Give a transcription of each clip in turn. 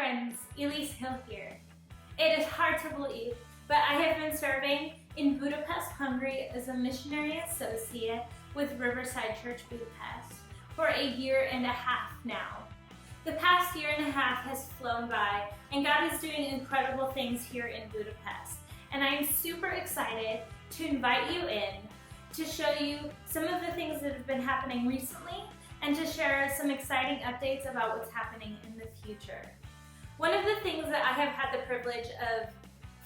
friends, Elise Hill here. It is hard to believe, but I have been serving in Budapest, Hungary as a missionary associate with Riverside Church Budapest for a year and a half now. The past year and a half has flown by, and God is doing incredible things here in Budapest. And I am super excited to invite you in to show you some of the things that have been happening recently and to share some exciting updates about what's happening in the future. One of the things that I have had the privilege of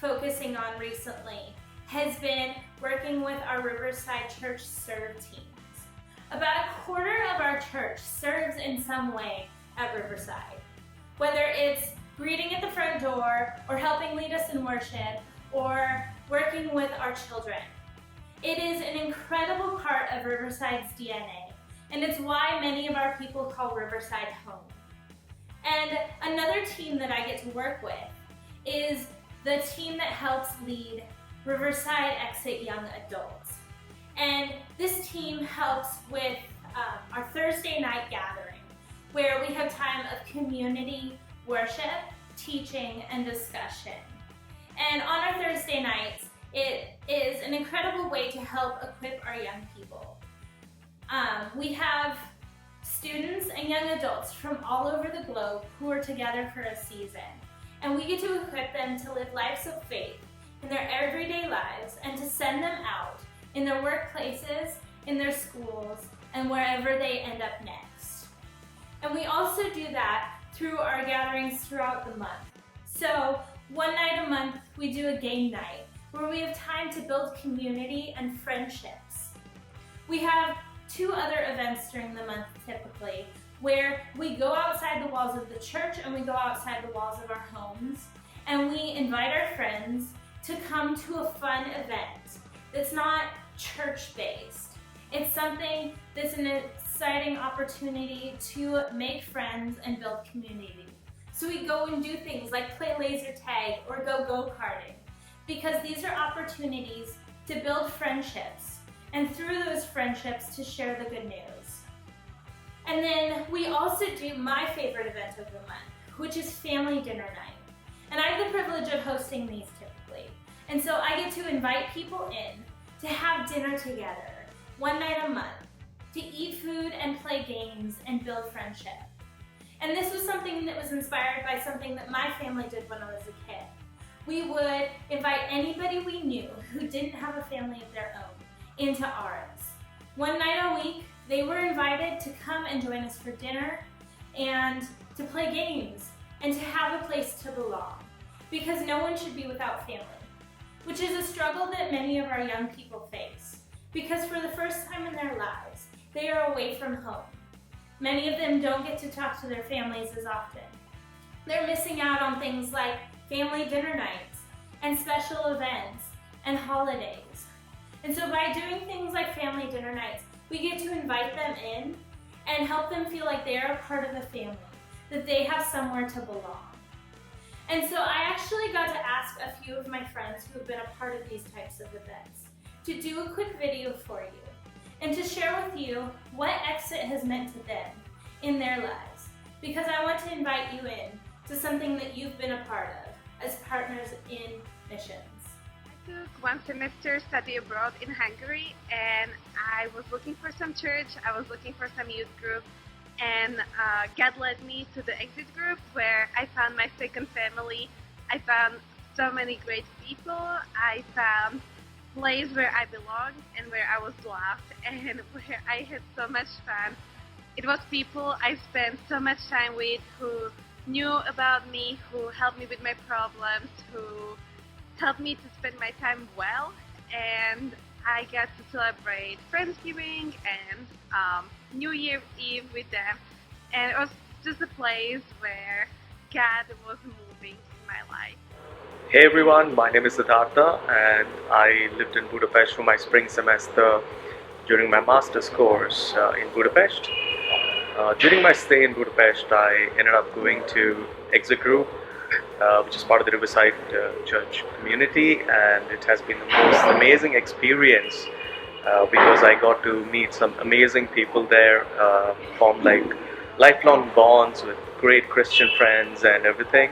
focusing on recently has been working with our Riverside Church Serve teams. About a quarter of our church serves in some way at Riverside, whether it's greeting at the front door or helping lead us in worship or working with our children. It is an incredible part of Riverside's DNA, and it's why many of our people call Riverside home. And another team that I get to work with is the team that helps lead Riverside Exit Young Adults. And this team helps with our Thursday night gathering, where we have time of community worship, teaching, and discussion. And on our Thursday nights, it is an incredible way to help equip our young people. We have students and young adults from all over the globe who are together for a season. And we get to equip them to live lives of faith in their everyday lives and to send them out in their workplaces, in their schools, and wherever they end up next. And we also do that through our gatherings throughout the month. So one night a month, we do a game night where we have time to build community and friendships. We have 2 other events during the month typically, where we go outside the walls of the church and we go outside the walls of our homes, and we invite our friends to come to a fun event that's not church-based. It's something that's an exciting opportunity to make friends and build community. So we go and do things like play laser tag or go go-karting, because these are opportunities to build friendships, and through those friendships to share the good news. And then we also do my favorite event of the month, which is family dinner night. And I have the privilege of hosting these typically. And so I get to invite people in to have dinner together one night a month, to eat food and play games and build friendship. And this was something that was inspired by something that my family did when I was a kid. We would invite anybody we knew who didn't have a family of their own into ours. One night a week, they were invited to come and join us for dinner and to play games and to have a place to belong, because no one should be without family, which is a struggle that many of our young people face, because for the first time in their lives, they are away from home. Many of them don't get to talk to their families as often. They're missing out on things like family dinner nights and special events and holidays. And so by doing things like family dinner nights, we get to invite them in and help them feel like they're a part of the family, that they have somewhere to belong. And so I actually got to ask a few of my friends who have been a part of these types of events to do a quick video for you and to share with you what Exit has meant to them in their lives, because I want to invite you in to something that you've been a part of as partners in missions. I took one semester study abroad in Hungary, and I was looking for some church, I was looking for some youth group, and God led me to the Exit group where I found my second family. I found so many great people. I found a place where I belonged and where I was loved and where I had so much fun. It was people I spent so much time with who knew about me, who helped me with my problems, who helped me to spend my time well, and I got to celebrate Friendsgiving and New Year's Eve with them, and it was just a place where God was moving in my life. Hey everyone, my name is Siddhartha and I lived in Budapest for my spring semester during my master's course in Budapest. During my stay in Budapest, I ended up going to Exit Group, which is part of the Riverside Church community, and it has been the most amazing experience because I got to meet some amazing people there, formed like lifelong bonds with great Christian friends and everything.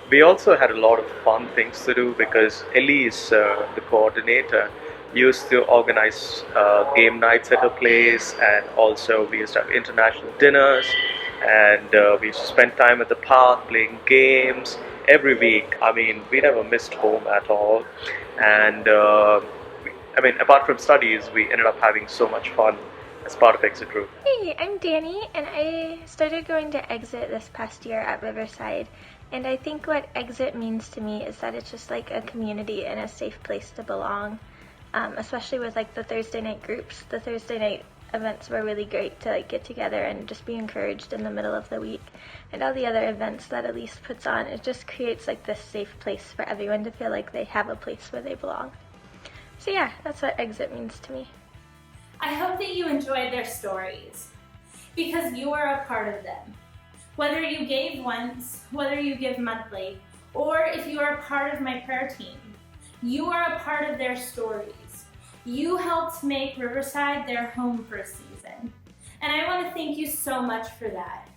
We also had a lot of fun things to do because Elise, the coordinator, used to organize game nights at her place, and also we used to have international dinners, and we used to spend time at the park playing games every week. I mean, we never missed home at all, and apart from studies, we ended up having so much fun as part of Exit Group. Hey, I'm Danny, and I started going to Exit this past year at Riverside. And I think what Exit means to me is that it's just like a community and a safe place to belong, especially with like the Thursday night groups. The Thursday night events were really great to like get together and just be encouraged in the middle of the week. And all the other events that Elise puts on, it just creates like this safe place for everyone to feel like they have a place where they belong. So yeah, that's what Exit means to me. I hope that you enjoyed their stories, because you are a part of them. Whether you gave once, whether you give monthly, or if you are a part of my prayer team, you are a part of their stories. You helped make Riverside their home for a season. And I want to thank you so much for that.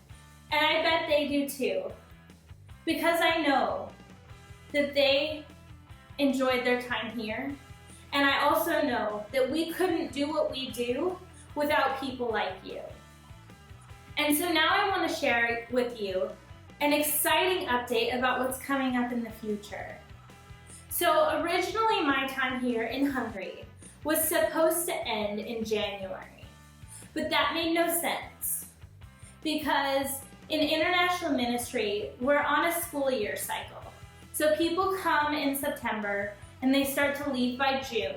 And I bet they do too, because I know that they enjoyed their time here. And I also know that we couldn't do what we do without people like you. And so now I want to share with you an exciting update about what's coming up in the future. So originally my time here in Hungary was supposed to end in January, but that made no sense because in international ministry, we're on a school year cycle. So people come in September and they start to leave by June.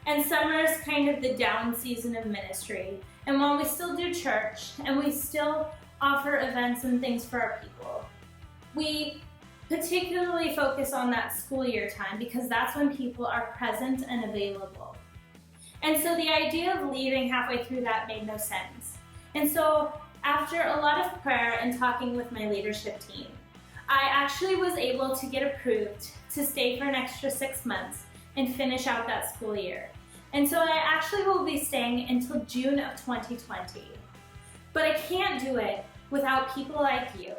And summer is kind of the down season of ministry. And while we still do church and we still offer events and things for our people, we particularly focus on that school year time because that's when people are present and available. And so the idea of leaving halfway through that made no sense. And so after a lot of prayer and talking with my leadership team, I actually was able to get approved to stay for an extra 6 months and finish out that school year. And so I actually will be staying until June of 2020. But I can't do it without people like you.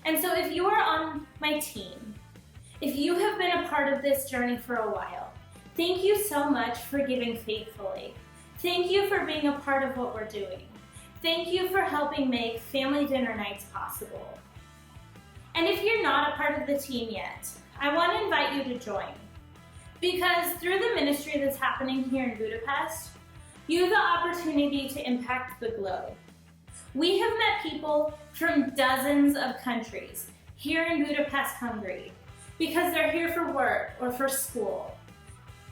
And so if you are on my team, if you have been a part of this journey for a while, thank you so much for giving faithfully. Thank you for being a part of what we're doing. Thank you for helping make family dinner nights possible. And if you're not a part of the team yet, I want to invite you to join. Because through the ministry that's happening here in Budapest, you have the opportunity to impact the globe. We have met people from dozens of countries here in Budapest, Hungary, because they're here for work or for school.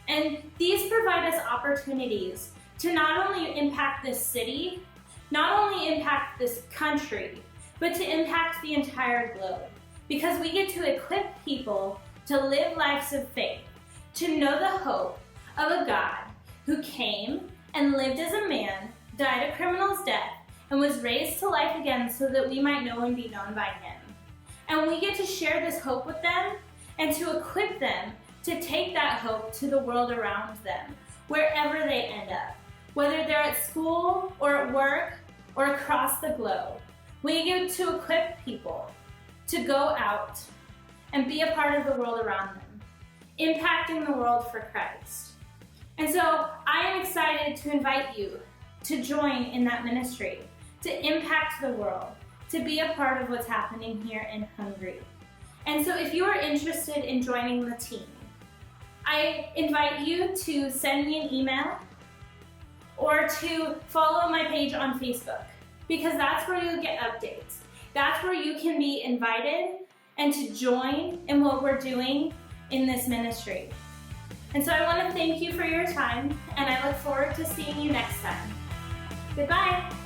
And these provide us opportunities to not only impact this city, not only impact this country, but to impact the entire globe. Because we get to equip people to live lives of faith, to know the hope of a God who came and lived as a man, died a criminal's death, and was raised to life again so that we might know and be known by him. And we get to share this hope with them and to equip them to take that hope to the world around them, wherever they end up, whether they're at school or at work or across the globe. We get to equip people to go out and be a part of the world around them, impacting the world for Christ. And so I am excited to invite you to join in that ministry, to impact the world, to be a part of what's happening here in Hungary. And so if you are interested in joining the team, I invite you to send me an email or to follow my page on Facebook, because that's where you'll get updates. That's where you can be invited and to join in what we're doing in this ministry. And so I want to thank you for your time, and I look forward to seeing you next time. Goodbye.